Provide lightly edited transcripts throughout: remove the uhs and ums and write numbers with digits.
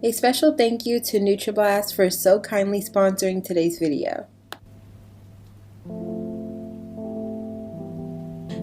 A special thank you to NutriBlast for so kindly sponsoring today's video.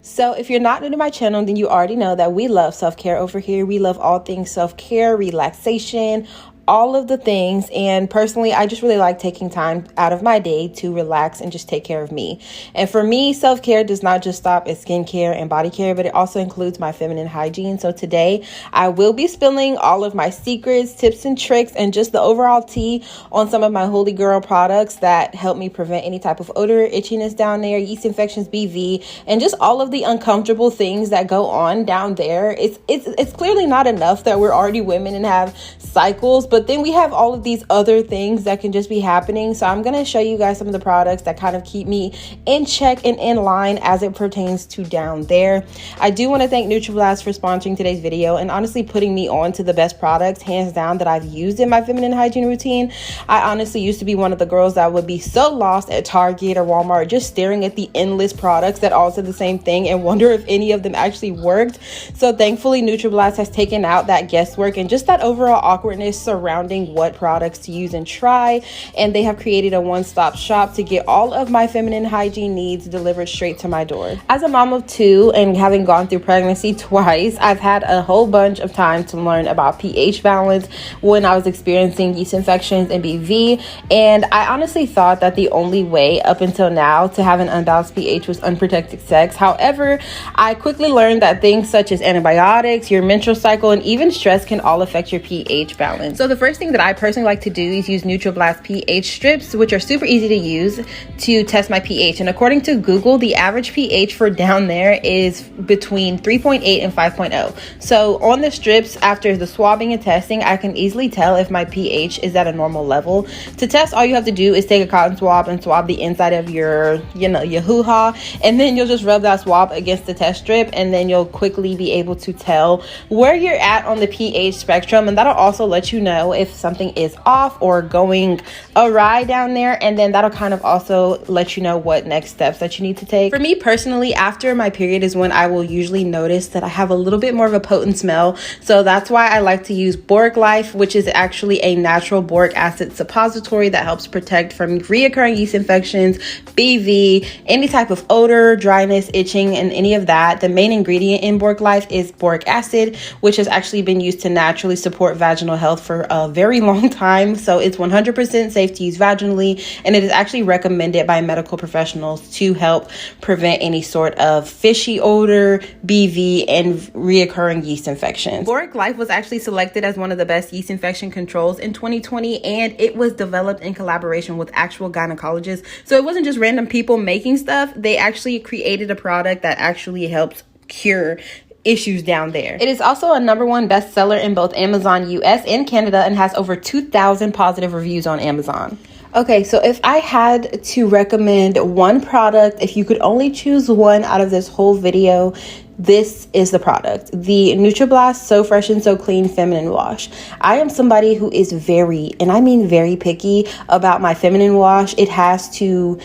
So if you're not new to my channel, then you already know that we love self-care over here. We love all things self-care, relaxation, all of the things. And personally, I just really like taking time out of my day to relax and just take care of me. And for me, self-care does not just stop at skincare and body care, but it also includes my feminine hygiene. So today I will be spilling all of my secrets, tips and tricks, and just the overall tea on some of my holy girl products that help me prevent any type of odor, itchiness down there, yeast infections, BV, and just all of the uncomfortable things that go on down there. It's clearly not enough that we're already women and have cycles, but then we have all of these other things that can just be happening. So I'm going to show you guys some of the products that kind of keep me in check and in line as it pertains to down there. I do want to thank NutriBlast for sponsoring today's video and honestly putting me on to the best products, hands down, that I've used in my feminine hygiene routine. I honestly used to be one of the girls that would be so lost at Target or Walmart just staring at the endless products that all said the same thing and wonder if any of them actually worked. So thankfully, NutriBlast has taken out that guesswork and just that overall awkwardness surrounding what products to use and try, and they have created a one-stop shop to get all of my feminine hygiene needs delivered straight to my door. As a mom of two and having gone through pregnancy twice, I've had a whole bunch of time to learn about pH balance when I was experiencing yeast infections and BV, and I honestly thought that the only way up until now to have an unbalanced pH was unprotected sex. However, I quickly learned that things such as antibiotics, your menstrual cycle, and even stress can all affect your pH balance. So the first thing that I personally like to do is use NutriBlast pH strips, which are super easy to use to test my pH. And according to Google, the average pH for down there is between 3.8 and 5.0. So on the strips, after the swabbing and testing, I can easily tell if my pH is at a normal level. To test, all you have to do is take a cotton swab and swab the inside of your hoo-ha, and then you'll just rub that swab against the test strip, and then you'll quickly be able to tell where you're at on the pH spectrum. And that'll also let you know if something is off or going awry down there, and then that'll kind of also let you know what next steps that you need to take. For me personally, after my period is when I will usually notice that I have a little bit more of a potent smell, so that's why I like to use Boric Life, which is actually a natural boric acid suppository that helps protect from reoccurring yeast infections, BV, any type of odor, dryness, itching, and any of that. The main ingredient in Boric Life is boric acid, which has actually been used to naturally support vaginal health for a very long time. So it's 100% safe to use vaginally, and it is actually recommended by medical professionals to help prevent any sort of fishy odor, BV, and reoccurring yeast infections. Boric Life was actually selected as one of the best yeast infection controls in 2020, and it was developed in collaboration with actual gynecologists. So it wasn't just random people making stuff. They actually created a product that actually helps cure issues down there. It is also a #1 bestseller in both Amazon US and Canada and has over 2,000 positive reviews on Amazon. Okay, so if I had to recommend one product, if you could only choose one out of this whole video, this is the product, the NutriBlast So Fresh and So Clean Feminine Wash. I am somebody who is very, and I mean very picky about my feminine wash. It has to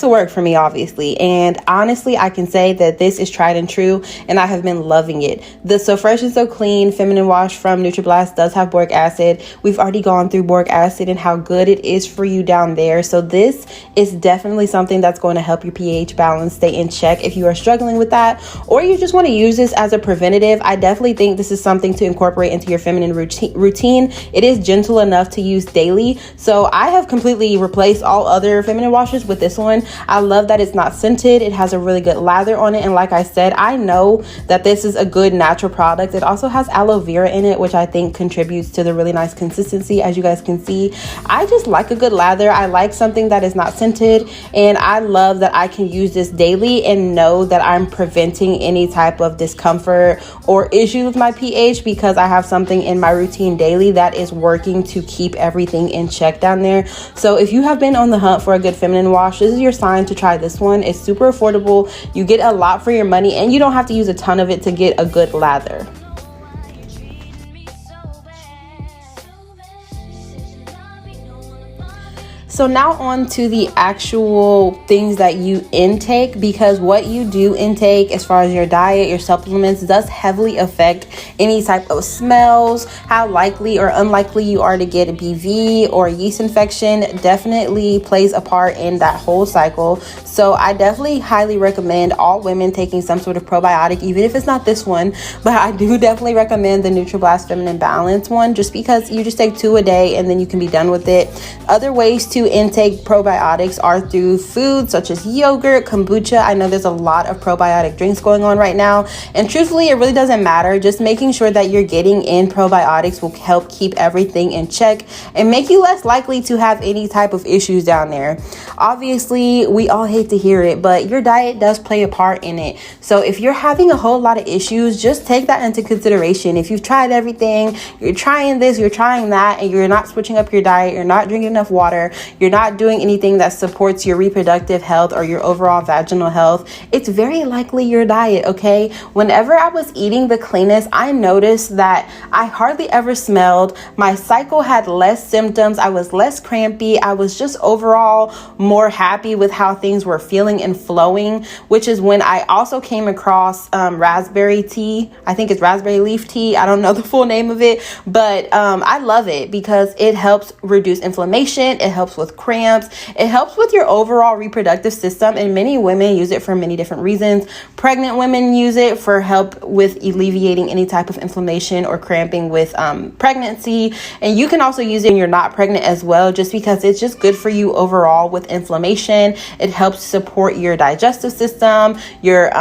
work for me, obviously. And honestly, I can say that this is tried and true, and I have been loving it. The So Fresh and So Clean Feminine Wash from NutriBlast does have boric acid. We've already gone through boric acid and how good it is for you down there. So this is definitely something that's going to help your pH balance stay in check if you are struggling with that, or you just want to use this as a preventative. I definitely think this is something to incorporate into your feminine routine. It is gentle enough to use daily. So I have completely replaced all other feminine washes with this one. I love that it's not scented. It has a really good lather on it. And like I said, I know that this is a good natural product. It also has aloe vera in it, which I think contributes to the really nice consistency. As you guys can see, I just like a good lather. I like something that is not scented, and I love that I can use this daily and know that I'm preventing any type of discomfort or issue with my pH because I have something in my routine daily that is working to keep everything in check down there. So if you have been on the hunt for a good feminine wash, this is your sign to try this one. It's super affordable. You get a lot for your money, and you don't have to use a ton of it to get a good lather. So now on to the actual things that you intake, because what you do intake as far as your diet, your supplements, does heavily affect any type of smells, how likely or unlikely you are to get a BV or a yeast infection. Definitely plays a part in that whole cycle. So I definitely highly recommend all women taking some sort of probiotic, even if it's not this one, but I do definitely recommend the NutriBlast Feminine Balance one, just because you just take 2 a day and then you can be done with it. Other ways to intake probiotics are through foods such as yogurt, kombucha. I know there's a lot of probiotic drinks going on right now, and truthfully it really doesn't matter. Just making sure that you're getting in probiotics will help keep everything in check and make you less likely to have any type of issues down there. Obviously, we all hate to hear it, but your diet does play a part in it. So if you're having a whole lot of issues, just take that into consideration. If you've tried everything, you're trying this, you're trying that, and you're not switching up your diet, you're not drinking enough water, you're not doing anything that supports your reproductive health or your overall vaginal health, it's very likely your diet, okay? Whenever I was eating the cleanest, I noticed that I hardly ever smelled. My cycle had less symptoms. I was less crampy. I was just overall more happy with how things were feeling and flowing, which is when I also came across raspberry tea. I think it's raspberry leaf tea. I don't know the full name of it, but I love it because it helps reduce inflammation. It helps with cramps. It helps with your overall reproductive system, and many women use it for many different reasons. Pregnant women use it for help with alleviating any type of inflammation or cramping with pregnancy, and you can also use it when you're not pregnant as well, just because it's just good for you overall with inflammation. It helps support your digestive system, your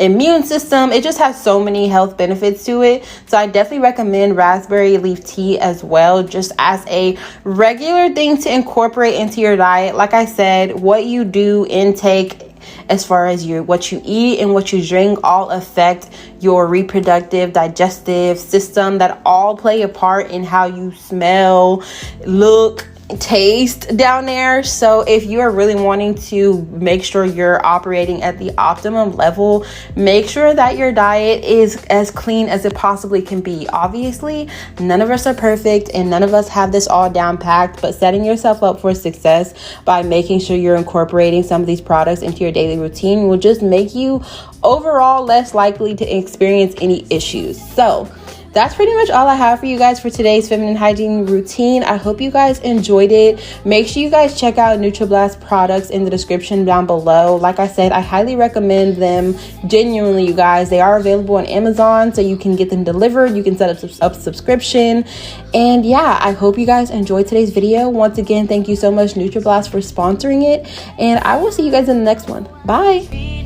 immune system. It just has so many health benefits to it. So I definitely recommend raspberry leaf tea as well, just as a regular thing to incorporate into your diet. Like I said, what you do intake as far as what you eat and what you drink all affect your reproductive, digestive system, that all play a part in how you smell, look, taste down there. So if you are really wanting to make sure you're operating at the optimum level, make sure that your diet is as clean as it possibly can be. Obviously, none of us are perfect and none of us have this all down packed, but setting yourself up for success by making sure you're incorporating some of these products into your daily routine will just make you overall less likely to experience any issues. So that's pretty much all I have for you guys for today's feminine hygiene routine. I hope you guys enjoyed it. Make sure you guys check out NutriBlast products in the description down below. Like I said, I highly recommend them. Genuinely, you guys, they are available on Amazon, so you can get them delivered. You can set up subscription. And yeah, I hope you guys enjoyed today's video. Once again, thank you so much, NutriBlast, for sponsoring it. And I will see you guys in the next one. Bye.